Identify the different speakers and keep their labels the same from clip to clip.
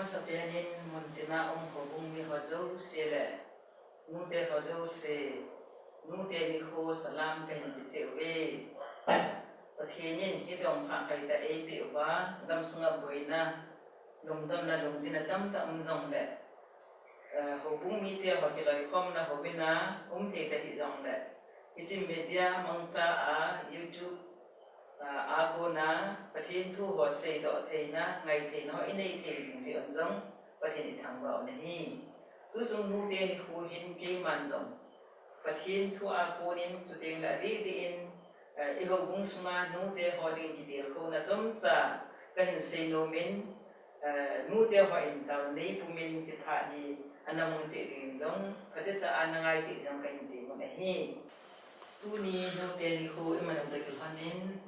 Speaker 1: sabianin muntina hobung mi hojo sele nute hojo se nute ni ho salam kahin bichewe pathianin hidong pha kai ta epi wa gam sunga boina lungdam na lungjina tam ta umjong le hobung mi te ho kiloi kom na hobina te ta hi jong le ichim media mangcha a YouTube ako na pathin thu ho sei do theina ngai the no inei the jing ji onjong pathin thang ba na hi tu jong nu te ni khu hin ke man jong pathin thu ako nin chu teng la di in I ho bung sunga nu te ho ding ki dir ko na jom cha ka hin sei no min nu te ho in ta nei pu min chi tha ni anamong chi ding jong ka te cha anangai chi jong ka hin ti mo na hi tu ni nu te ni khu imanam ta ki hanin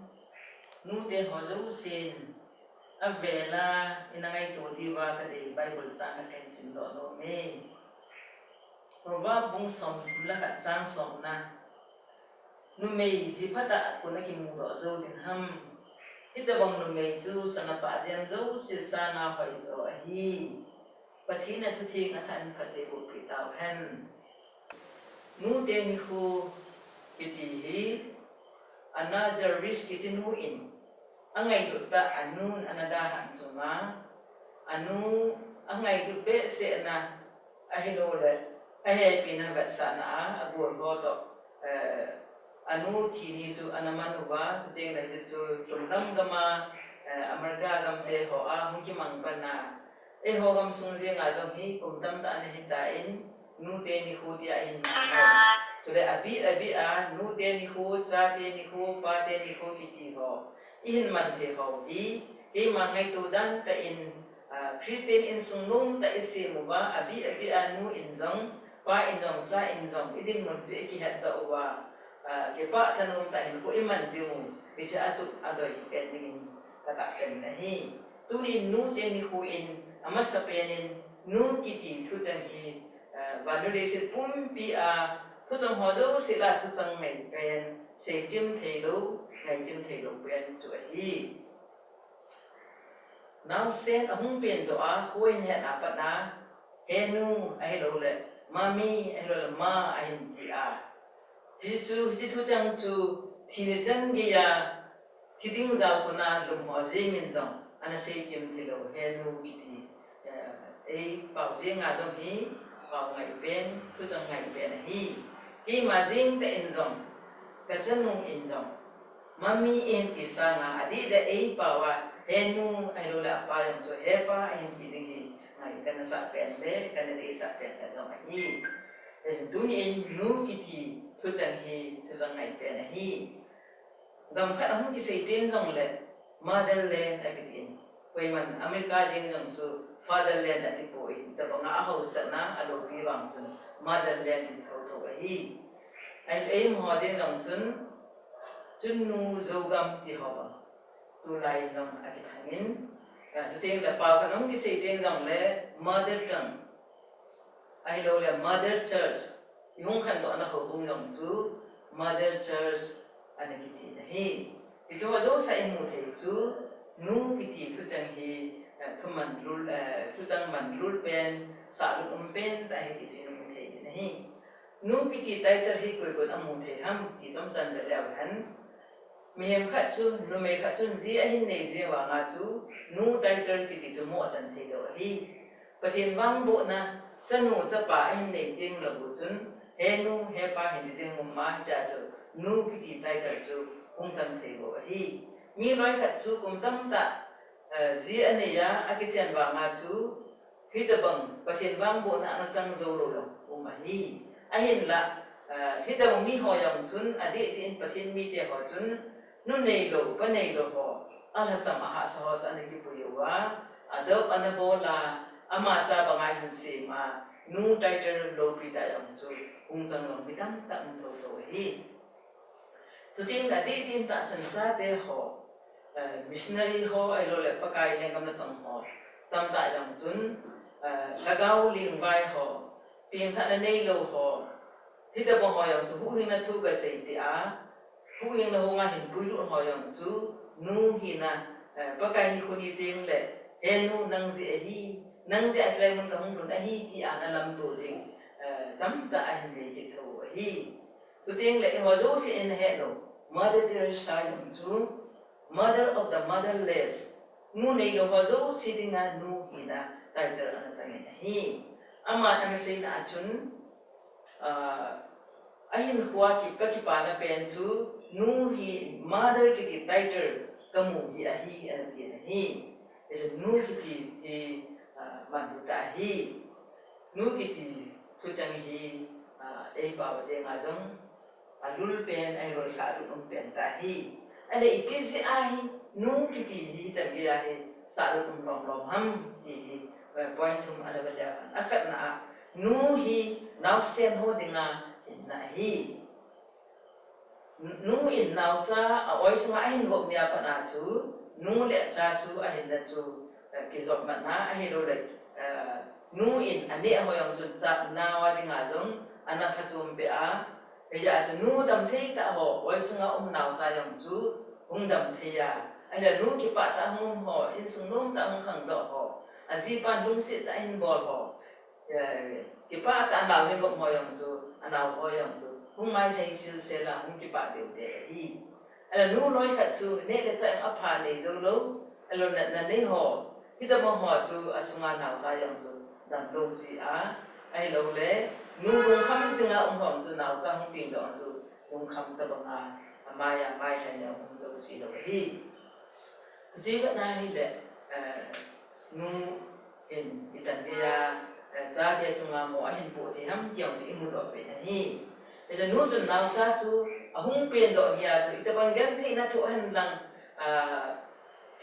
Speaker 1: nu te hojo sin avela inangai to diwa ka de bible cha na ken sim do no me proverb bung som la ka chang som na nu me ji phata ko na ki mu do zo din ham ita bang nu me chu sana pa jen zo si sana hoi zo hi pathina thu thing athan phate ko pri taw hen nu te ni khu kiti hi another risk kiti nu in angai dutta anun anadahan chunga anu angai dupe se na ahilole ahe pina batsana agor goto anu thini chu anamanuwa tuteng la jisu tumdam gama amarga gam te ho a hunki mangpana e ho gam sungje nga jong hi kumdam ta ne hitain nu te ni khu dia in tule abi a nu te ni khu cha te ni khu pa te ni khu kiti ho in man the ho hi ma ngai tu dan ta in Christian in sungnum ta isi mu ba abi a nu in jong pa in jong sa in jong idin mon je ki hat da wa ke pa tanum ta in ko iman diu bi cha atu adoi pending kata sen na hi turin nu te ni khu in amasa penin nu kiti thu chang hi validation pum pi a thu chang ho zo sila thu chang men pen se jim thei lo ngày chim thầy lục bên chuỗi hi now sen ahung pen to a hoi nya na pa na henu ai lo le mami ai lo ma ai ti a hi thu chang chu thi ne chan ge ya thi ding za ko na lum ho je min jong ana se chim thei lo henu ki ti ei pao je nga jong hi pao ngai pen thu chang ngai pen hi ki ma jing te in jong ka chan nung in jong mami en ti sana adi da ei pawa henu ai lo la pa yong cho hepa en ti ding ngai kana sa pen le kana de sa pen ka jong hi es dun en nu ki ti thu chang hi thu chang ngai pen hi gam khat hum ki sei ten jong le motherland a ki tin koi man america jing jong chu fatherland a ti poi ta ba nga ho sa na a lo vi wang sun motherland ti tho tho hi ai mo jing jong sun chunu zogam ti hoba tu lai nam aki thangin so teng da pa kanong ki sei teng jong le mother tongue ai lo le mother church yung khan do na ho bung long chu mother church ani ki ti na hi ki jo jo sa in mu thei chu nu ki ti thu chang hi thuman lul thu chang man lul pen sa lu pen ta hi ti chi nu thei na hi nu ki ti tai tar hi koi kon amu thei ham ki jom chan da le han mihem khat chu nu me khat chun ji a hin nei je wa nga chu nu title ki ti chu mo chan the do hi pathin wang bo na chanu cha pa hin nei ting la bu chun he nu he pa hin ding mu ma cha chu nu ki ti title chu ong chan the do hi mi loi khat chu kum tam ta ji a ne ya a ki chen wa nga chu hi da bang pathin wang bo na na chang zo ro lo u ma hi a hin la hi da mi ho yong chun adi tin pathin mi te ho chun nu nei lo pa nei lo ho ala sama ha sa ho sa ne ki pu yo wa adop anabola ama cha ba ngai hin se ma nu title lo pi da yong chu ung chang lo mi dam ta un to to hi chu tin da di tin ta chan cha te ho missionary ho ai lo le pa kai ne gam na tong ho tam ta yong chun lagau ling vai ho pin tha na nei lo ho hi da bo ho yong chu hu hin na thu ga sei ti a hu yang na ho nga hin pui lu ho yang chu nu hi na pa kai ni khuni ting le he nu nang ji hi nang si atlay mun kahung run ahi ti ana lam tu ding tam ta ahin le ki tho hi tu ting le ho zo si in he no Mother Teresa yum chu mother of the motherless nu nei do ho zo si ding na nu ina tai ter ana chang hi ama na se na chun ahin khwa ki ka ki pa na pen chu nu hi mother ki ti title kamu hi ahi an ti na hi is nu ki ti hi man ta hi nu ki ti thu chang hi e ba wa je nga jong alul pen ai ro sa lu nong pen ta hi ale ikisi ahi nu ki ti hi chang ge ya hi sa lu nong nong ham hi point thum ala ba ya akhat na nu hi now sen ho dinga na hi nu in now cha a oi sunga ahin go mya pa na chu nu le cha chu ahin na chu ki zot ma na ahi lo le nu in ane ho yang chu cha na wa dinga jong ana kha chum be a e ya chu nu dam thei ta ho oi sunga now sa yang chu hung dam thei ya ai la nu ki pa ta hum ho in sung num ta hung khang do ho a ji pan lung si ta in bol ho ki pa ta na hin go mo yang chu ana ho yang chu hung mai thei sil se la hung ki pa de de hi ala nu loi khat chu ne le chang a pha nei zo lo alo na nei ho ki ta mo ho chu asunga naw sa yang chu dam lo si a ai lo le nu lung kham jinga hom chu naw cha hung ping do chu lung kham ta bang a amaya mai han ya hung chu si lo hi ji ba na hi le nu in isan dia cha dia chunga mo a hin po thì ham tiang chi mu do pe na hi bây giờ nu chun naw cha chu a hung pen do ya chu ita bang gan thi na thu han lang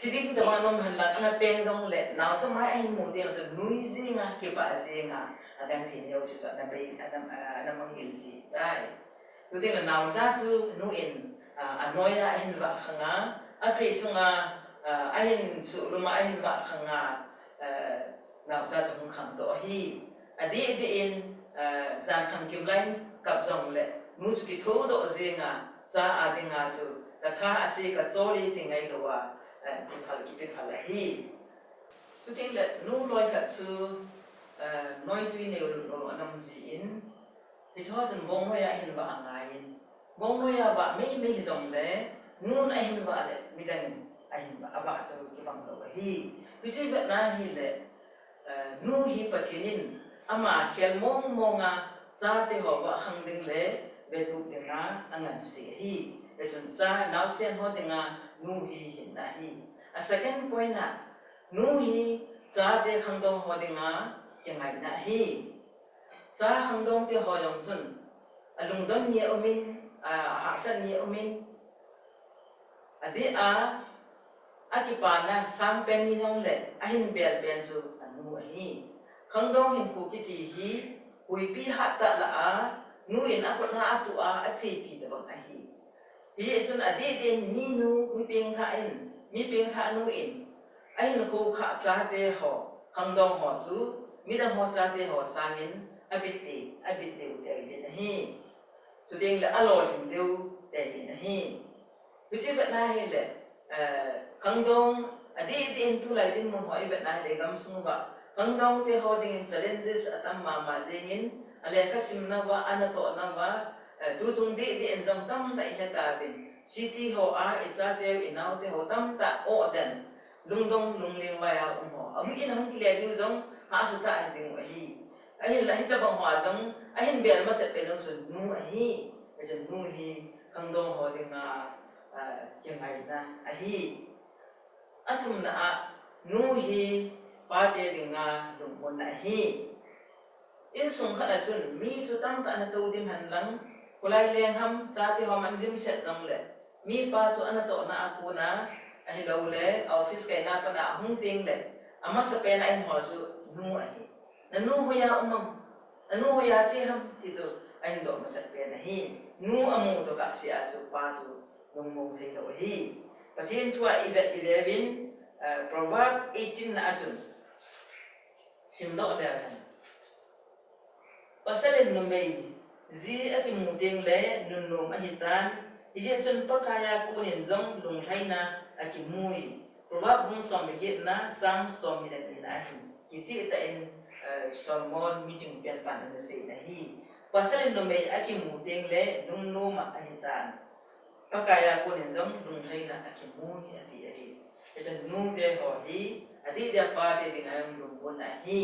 Speaker 1: thì đi cái mà nông hành là anh pen trong lệ nào cho mai anh muốn tiền rồi núi gì nga cái bà gì nga anh đang thì nhiều chỉ sợ là bây anh mang gì gì đấy đầu tiên là nào ra chứ núi in anh nói là anh vợ khang á anh phải chung anh sự luôn mà anh vợ khang nào ra trong khang đó hi đi in gian khang kim lai cặp dòng lệ núi chỉ cái thố độ gì nga ra đi nga chứ là tha asi cả chỗ đi thì ngay đâu cái phật là hi tôi tin là nu loi khát sư nói tuy nhiều nó nằm gì thì cho dân bông nói anh và ngài bông nói và mấy dòng đấy nun anh và đấy mi đang anh và cho cái bằng đầu hi tôi thấy vậy na hi lệ nu hi bát thiên ama khen mong cha thì họ và khang đinh lệ về tụ tiếng anh ngàn sĩ hi để chúng ta nói xem họ tiếng nu hi hiện na hi a second point na nu hi cha te khang dong ho dinga ke ngai na hi cha khang dong te ho yong chun alung don ye omin ha san ye omin adi ki pa na sam pen ni yong le a hin bel pen su anu hi khang dong hin ku ki ti hi hui pi ha ta la nu in a ko na atu a chi pi da bang a hi chun adi den mi nu mi ping tha in mi ping tha nu in anh khu khá cha te ho khang dong ho chu mi dam ho cha te ho sangin abit te te hi chu ding la alo thim deu te hi tu chi vat na hi le khang dong adi in tu lai din mo hoi vat na le gam sung ba khang dong te ho ding challenges atam ma jengin ale ka sim na wa ana to na wa tu chung di in jam tam ta hi ta bin city ho a isa te inau te ho tam ta o den lung dong lung ling wa ya ho am in hang kile du jong ha su ta ai ding wa hi ai la hi ta bang wa jong ai bel ma se pe lo su nu hi e chen nu hi khang dong ho ding yang ai na hi atum na nu hi pa te ding lung mon na hi in sung kha chun mi chu tam ta na to dim han lang kulai leng ham cha ti ho man dim se jong le mi pa chu ana to na aku na ai lo le office kai na pa na hung ting le ama sa pe na ai ho chu nu ai na nu ho ya na nu ho ya chi ham ti chu ai do ma sa pe na hi nu amu to ka si a chu pa chu nong mo thei lo hi pathin thua event 11 proverb 18 na chun sim do le pasal nu mei zi a ki mu ting le nun nu ma hi tan ije chun pa kaya ku nin jong lung thai na aki mui proverb bung som ge na sang som mi na hi ki chi ta in Solomon mi chung pian pan na se na hi pasal no me aki mu teng le nung no ma ahitan pakaya ko nin dong nung hai na aki mu hi ati hi ejan nung de ho hi adi dia pa te ding ayong lung ko na hi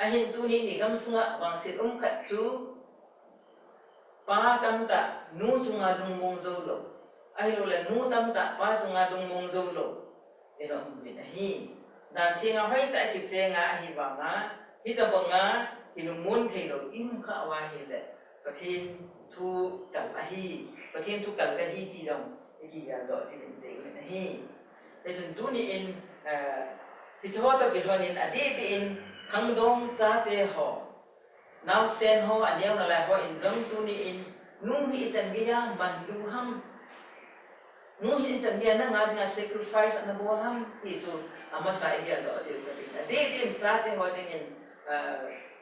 Speaker 1: ahin tu ni gam sunga bang sit khat chu pa tam ta nu chunga dung mong zo lo ai lo le nu tam ta pa chunga dung mong zo lo eno mi na hi dan thinga hoi ta ki che nga hi ba nga hi ta ba nga inumun thei lo im kha wa hi le pathin thu kal a hi pathin thu kal ka hi ti dong ki ya do ti de na hi esun tu ni in ti cho ta ki honin adi ti in khang dong cha te ho now sen ho aneu na la ho in jong tu ni in nu hi chan ge ya man lu ham nu hi chan ge na nga sacrifice na bo ham ti chu ama sa ya do de ka de din cha te ho ding in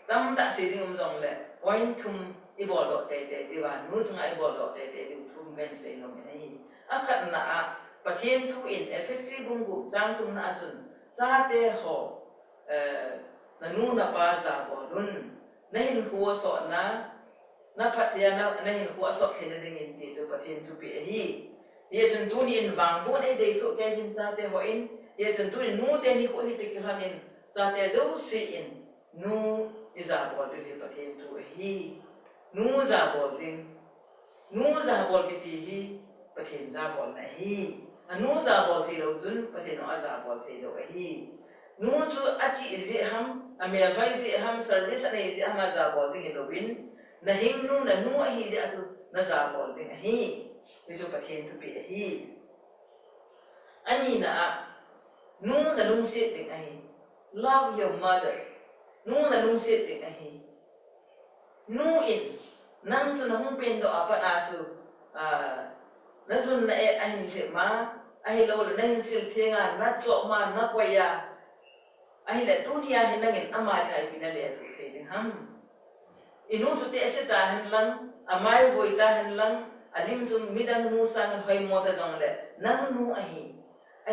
Speaker 1: tam ta si ding jong le point thum i bo do te te wa nu chung ai bo do te te du thum gen se no me hi a khat na a pathian thu in efc bung gu chang tum na chun cha te ho na nu na pa za bo lun na hin huwa so na patia na hin huwa so hin ding in ti chu pathian thu pi hi ye chun tu ni in wang bo ne de so ke hin cha te ho in ye chun tu ni nu te ni ko hi te ki hanin cha te zo si in nu iza bo de hi pathian thu hi nu za bo ding nu za bo ki ti hi pathian za bo na hi anu za bo thi lo chun pathian no za bo thi lo hi nu chu achi zi ham amel bai zi ham service ne zi ham za bol ding lo win na hing nu na nu hi zi chu na za bol ding hi ni chu pathian tu pi hi ani na nu na lung sit ding hi love your mother nu na lung sit ding hi nu in nang chu na hung pen do apa na chu na sun na e ahin the ma ai lo na hin sil thenga na so ma na kwa ya ai le tu dia hin nangin ama dai pina le tu the ding ham inu tu te se ta hin lang amai voi ta hin lang alim zum midang nu sang hoi mo ta dong le nang nu ai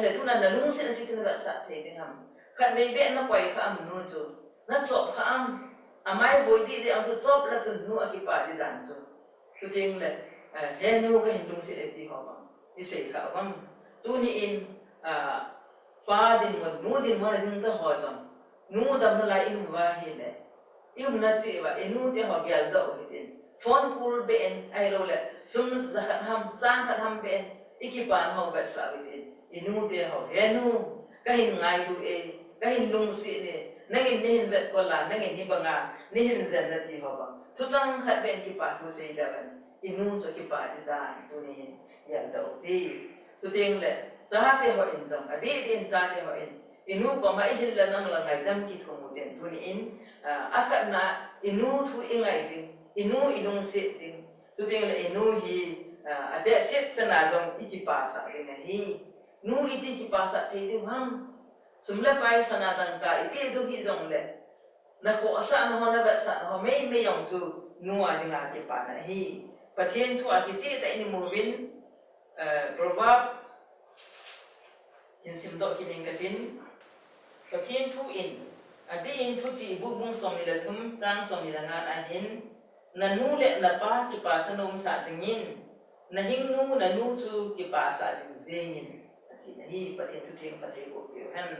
Speaker 1: le tu na lung se ti tin ba sa the ding ham khat me be na kwai kha am nu chu na chop kha am amai voi di de ang chu chop la chu nu a ki pa di dan chu tu ting le he nu ka hin lung se ti ho ba ni se kha bam tu ni in pa din mo nu din mo din ta ho jam nu dam na lai im wa hi le im na chi wa inu te ho gyal do hi din phone pul be en ai lo le sum za khat ham sang khat ham be en iki pan ho ba sa wi din inu te ho he nu ka hin ngai du e ka hin lung si ne nangin ne hin vet ko la nangin hi banga ni hin zen na ti ho ba thu chang khat ben ki pa thu se da ban inu cho ki pa di da tu ni hin yal do ti tu ting le cha te ho in jong adi din cha te ho in inu ko ma ihil la nang la ngai dam ki thung den tu ni in akhat na inu thu ingai din inu inung sit din tu ting le inu hi ade sit chana jong iki pa sa din hi nu iti ki pa sa te din ham sumla pai sana dang ka ipi zo hi jong le na ko sa no na ba sa no me yong chu nu a ding a ki pa na hi pathian thu a ki chi ta ni mu win proverb in simdo kining katin pathian thu in adi in thu chi bu bung som ni la thum chang som ni la nga a hin na nu le na pa ki pa thanom sa jingin na hing nu na nu chu ki pa sa jing zingin ati na hi pathian thu thing pathian ko ki han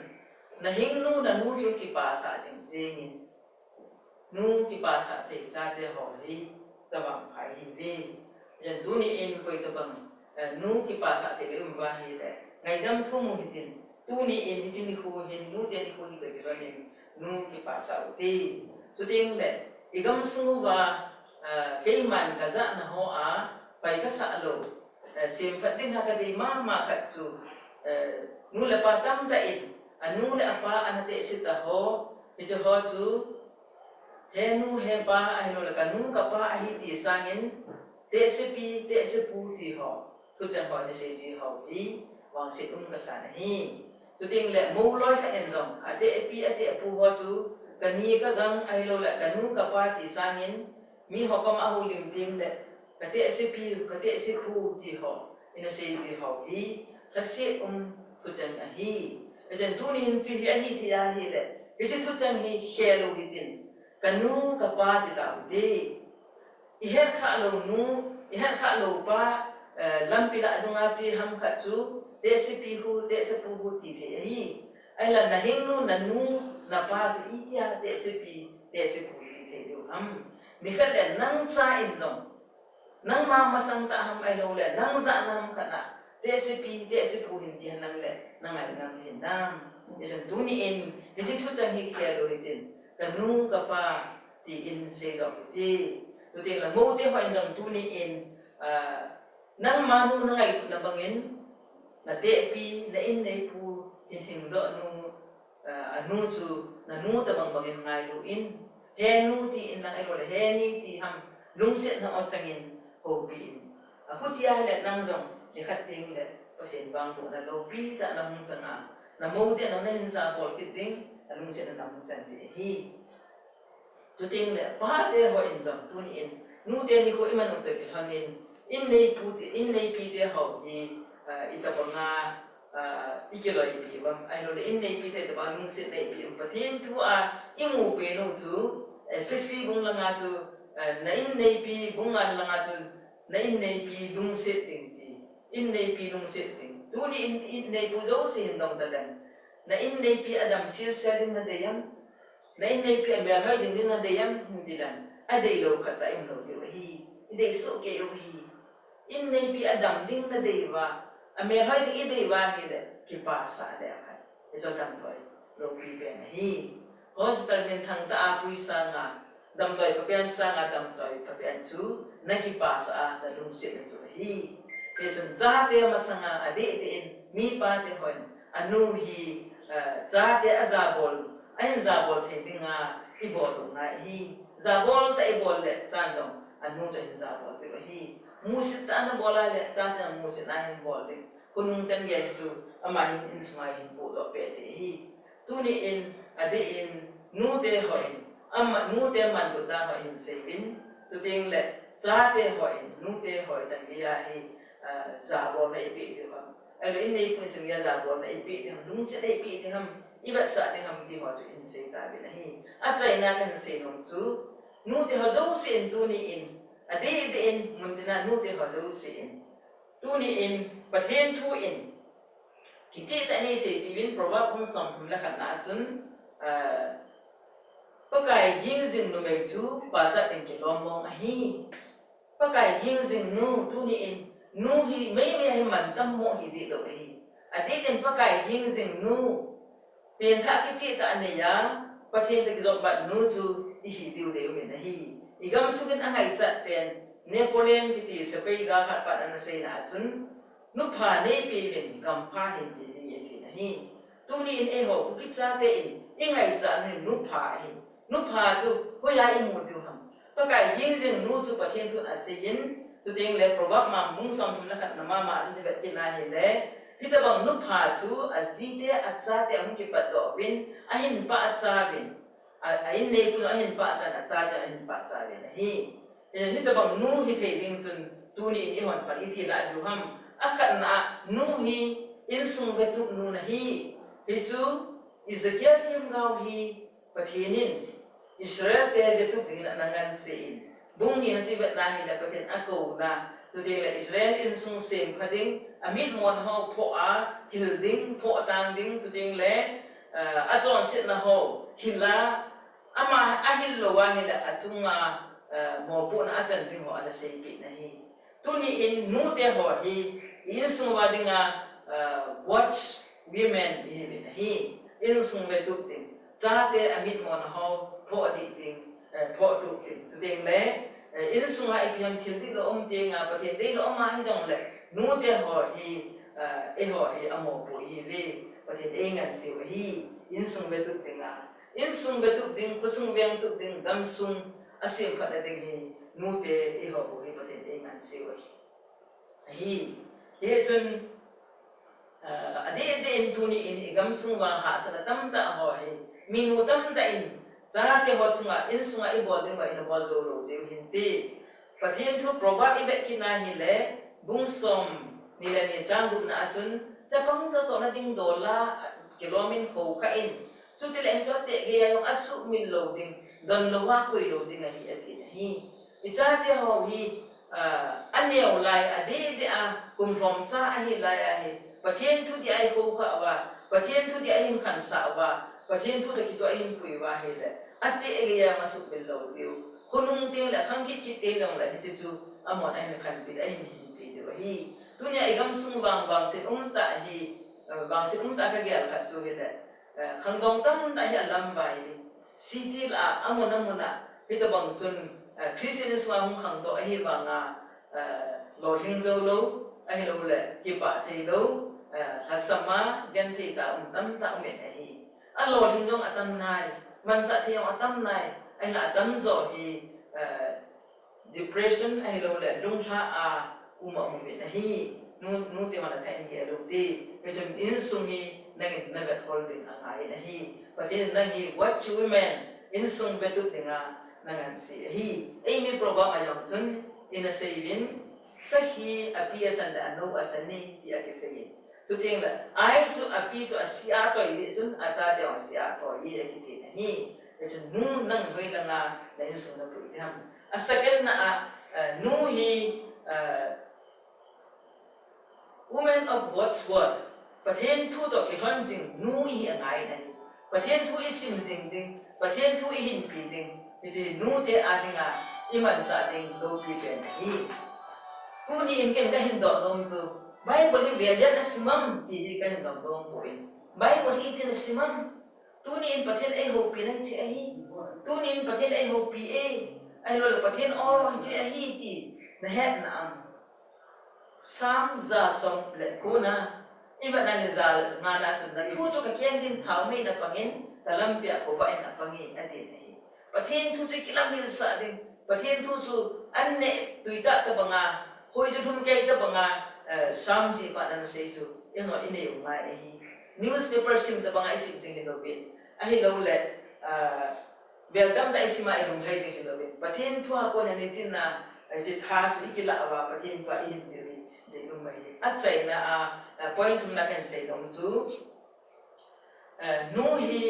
Speaker 1: na hing nu na nu chu ki pa sa jing zingin nu ki pa sa te cha te ho hi zawang phai hi ve jan du ni in koi ta bang nu ki pa sa te le ba hi le ngai dam thu mu hitin tu ni in hi chin ni khu hin nu de ni khu ni ke ra ni nu ki pa sa u ti tu ting le igam su wa ke man ka za na ho a pai ka sa lo sim phat din ha ka di ma khat su nu le pa tam da in anu le apa an te si ta ho hi cho ho chu he nu he pa ai lo la ka nu ka pa hi ti sangin te se pi te se pu ti ho tu chang ho ni se ji ho hi wang sit ka sa na hi tu ting le mo loi kha en jong ate pi ate pu ho chu ka ni ka gang ai lo la ka nu ka pa ti sangin mi ho kam a ho lim ting le ka te se pi ka te se pu ti ho ina se ji ho hi ka se tu chang a hi Ejen tu ni chi hi hi thi ya hi le chi thu chang hi he lo hi tin kanu ka pa ti ta de I her kha lo nu I her kha lo pa lam pi la dunga chi ham kha chu de se pi hu de se pu hu ti the hi ai la na hing nu na nu na pa chu I tia de se pi de se pu ti the lu ham mi kha le nang sa in zong nang ma masang ta ham ai lo le nang za nam kha na de se pi de se pu hin ti nang le nang ai nam hin nam Isang tu ni in chi thu chang hi khe lo hi tin kanu ka pa ti in se zo ti tu ti la mo te hoin jong tu ni in nang manu nang ai na bangin na te pi na in nei pu hin thing do nu anu chu na nu ta bang bangin ngai lu in he nu ti in na ai ro le he ni ti ham lung se na o changin ho pi in hu ti a le nang jong ni khat ting le ko hin bang tu na lo pi ta na hung changa na mo te na nen sa bol ki ting lung se na nam chan ti hi tu ting le pa te ho in jong tu ni in nu te ni ko iman te ki hanin in nei pu ti in nei pi te ho ni ita ba nga ikiloi pi bam ai lo le in nei pi te ba lung se nei pi pa tin tu a imu pe no chu fisi bung la nga chu na in nei pi bung an la nga chu na in nei pi lung se ting ti in nei pi lung se ting tu ni in nei pu do se hin dong ta dan na in nei pi adam sil selling na deyam na in nei pi amel mai jing na deyam hindi dan adai lo kha cha im lo yo hi dei so ke yo hi in nei pi adam ding na dei wa amel mai ding dei wa hi le ki pa sa de ha so tam toi lo pi be na hi hospital men thang ta a pui sa nga dam loi pa pian sa nga dam loi pa pian chu na ki pa sa da lum se na chu hi pe chun cha te ma sanga ade te in mi pa te hon anu hi cha te azabol ain zabol the dinga I bol nga hi zabol ta I bol le chan dong anu ta hin zabol te hi musit ta na bola le chan ta musit na hin bol te kunung chan yes chu ama hin in smai hin pu do pe te hi tu ni in ade in nu te hoin ama nu te man bu da ho in se bin tu ting le cha te hoin nu te hoi chan ya hi zabol na I pi te ba ai in nei pun chan ya zabol na I pi te lung se dei pi te ham iba sa te ham ti ho chu in se ta bi na hi a chai na kan se nom chu nu te ho zo se in tu ni in ade de in mun te na nu te ho zo se in tu ni in pathen thu in ki che ta ni se ti bin proverb pun som thum la kan na chun pakai jing jing nu me chu pa sa ten ki lom mong a hi pakai jing jing nu tu ni in nu hi mei mei hi man tam mo hi di lo hi ade ten pakai jing jing nu pen tha ki chi ta ne ya pathen te jok ba nu chu I hi diu de me na hi igam sugen angai chat pen Napoleon ki ti se pe ga khat pa na se na chun nu pha nei pe ben gam pha hin pe ni ye na hi tu ni in e ho ki cha te in ingai cha ni nu pha hi nu pha chu ho ya I mu diu ham pa kai yin jing nu chu pathen tu a se yin tu ting le proverb ma mung som thum na khat na ma chu ni be na hi le Hita bang nu pha chu a zite a cha te ang ki pat do win a hin pa a cha win a in nei pu a hin pa cha a cha te a hin pa cha win hi hita bang nu hi the ding chun tu ni I hon pa I thi la du ham a khat na nu hi in sung ve tu nu na hi Hisu Ezekiel thiam gau hi pathinin Israel te ve tu bin na ngan se in bung ni na chi vet na hi la pathin a ko na tu ding la Israel in sung sem phading amit mon ho pho a hilding pho tang ding tu ding le a chon sit na ho hila ama a hil lo wa hila a chunga mo pu na a chan ding ho ala sei pi na hi tu ni in nu te ho hi in sung wa dinga watch women hi in sung ve tu ding cha te amit mon ho pho di ding pho tu ding tu ding le in sung ai piam thil di lo om te nga pa te de lo ma hi jong le nu te ho hi e ho hi amo pu hi ve pa te e ngan se hi in sung ve tu ding a in sung ve tu ding ku sung veng tu ding gam sung a sem khat da ding hi nu te e ho pu hi pa te e ngan se hi he chun ade de in tu ni in gam sung wa ha sa tam ta ho hi mi nu tam da in cha te ho chunga in sunga I bol ding wa in bol zo lo je hin ti pathian thu proverb I bet kina hi le bung som ni le ni chang du na chun cha pang cho so na ding do la kilomin ko ka in chu ti le cho te ge yung asu min lo ding don lo wa koi lo ding hi ati hi icha te ho hi aneu lai ade de a kum hom cha a hi lai a hi pathian thu di ai ko kha wa pathian thu di ai him khan sa wa pathian thu ki to ai him pui wa hi le ate ge ya ma su min lo tiu hunung te la khang kit kit te long la hi chu amon ai khan pi ai hi pi de wa hi tunya igam sung bang bang se ta hi bang se ta ka gel kha chu hi le khang dong tam ta hi alam vai ni city la amon amona hi ta bang chun Christian swam khang to hi banga lo thing zo lo ai lo le ki pa thei lo hasama gan thi ta tam ta me hi a lo thing dong atam nai man sa thi atam nai ai la tam zo hi depression ai lo le lung tha a uma me hi nu te mana thai ni lo ti me chum in sung hi nang na vet holding angai na hi patin na hi what you women in sung vetu dinga nangan si hi ai mi program ayong chun in a saving sahi apia sanda no asani ti akisegi chu ting la ai chu api chu asia to yi chun acha de asia to yi akiti na hi chun nu nang hoi langa na in sung na pu tham a second na nu hi women of God's word pathen thu to ki hon jing nu hi angai na hi pathen thu isim jing ding pathen thu i hin pi ding ni nu te adinga iman sa ding do pi te hi ku ni in ken ka hin do dom chu bible hi belian asimam ti di ka hin do dom po in bible hi tin asimam tu ni in pathen ai ho pi na chi ai tu ni in pathen ai ho pi ai lo pathen all chi ai ti na het na am sam za som le ko na iba na ni za nga na chun na thu to ka kyan din thau mai na pangin talampia ko va in apangi ati nei pathen thu chu kilamil sa ding pathen thu chu anne tuita ta banga hoi ju thum kai ta banga sam ji pa na sei chu eno ine yu ngai hi newspaper sim ta banga sim ting no be ahi lo le welcome da isima i dum hai ding no be pathen thu ha ko na ni tin na ji tha chu ikila wa pathen pa i de de yu mai a chai na point thum na kan sei dom chu nu hi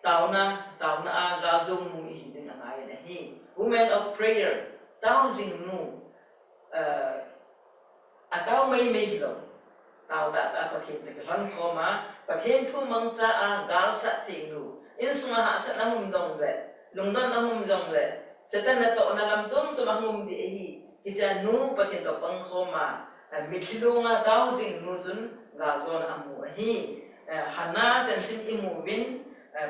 Speaker 1: tauna a ga zong mu hi ding angai na hi women of prayer thousand nu ataw mai lo taw ta pathen te ran khoma pathen thu mang cha a gal sa thi nu in sunga ha sa na hum dong le lungdon na hum jong le setan na to na lam chom chom hum di hi kicha nu pathen to pang khoma mitlunga thousand nu chun ga zon amu hi hana chanchin imu win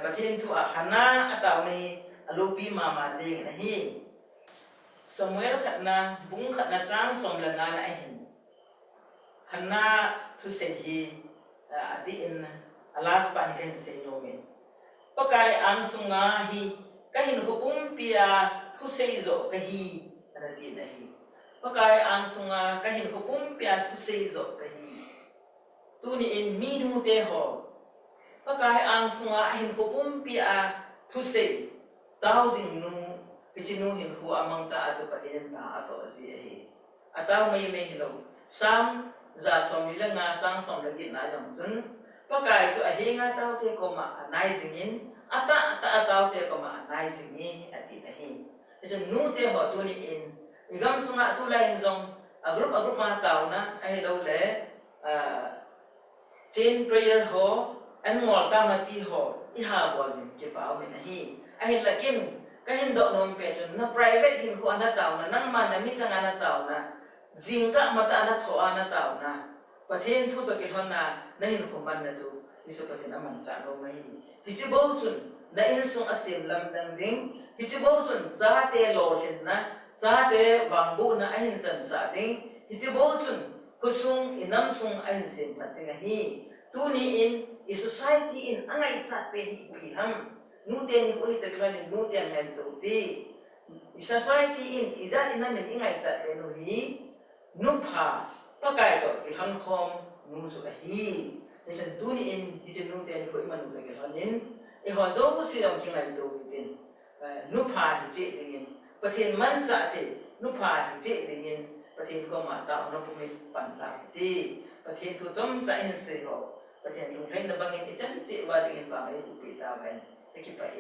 Speaker 1: pathen thu a hana ataw ni alupi mama jing na hi Samuel khatna bung khatna chang som la na na hin hana thu se hi adi in alas pa ni kan se no men pakai ang sunga hi kahin ko pia thu se zo ka hi ana di na hi pakai ang sunga kahin ko pia thu se zo ka hi tu ni in mi nu te ho pakai ang sunga hin ko pia thu se thousand nu pichinu hin hu amang cha aju patin na ato si hi ataw mai hilo sam za som milanga chang som lagi na yong chun pakai chu a hinga taw te ko ma nai jingin ata ataw te ko ma nai jingi ati na hi chun nu te ho tu ni in igam sunga tu lain zong a group ma taw na ai do le chain prayer ho an ngol ta ma ti ho I ha bol min ke paw min hi ai lakin kahin do nom pe na private hin ko ana taw na nang man na mi changa na taw na jingka mata na tho ana taw na pathen thu to ke thon na na hin ko man na chu isu pathen amang cha no mai hi chi bo chun na in sung asim lam dang ding hi chi bo chun za te lo hin na za te wang bu na a hin chan sa ding hi chi bo chun ko sung inam sung a hin sin phat ding hi tu ni in I society in angai cha pe hi pi ham nu te ni ko hi te klan nu te ngai to ti I society in iza in na men ingai cha pe no hi nu pha pa kai to I han khom nu chu ka hi ni chen tu ni in I chen nu te ni ko I man te ke han in I ho zo ku si dong king ngai to wi tin nu pha hi che ding in pathin man cha the nu pha hi che ding in pathin ko ma ta no pu mi pan la ti pathin tu chom cha in se ho Pathian lung lain na bangin ijan cik wa dingin bangai upi tawen. Taki pa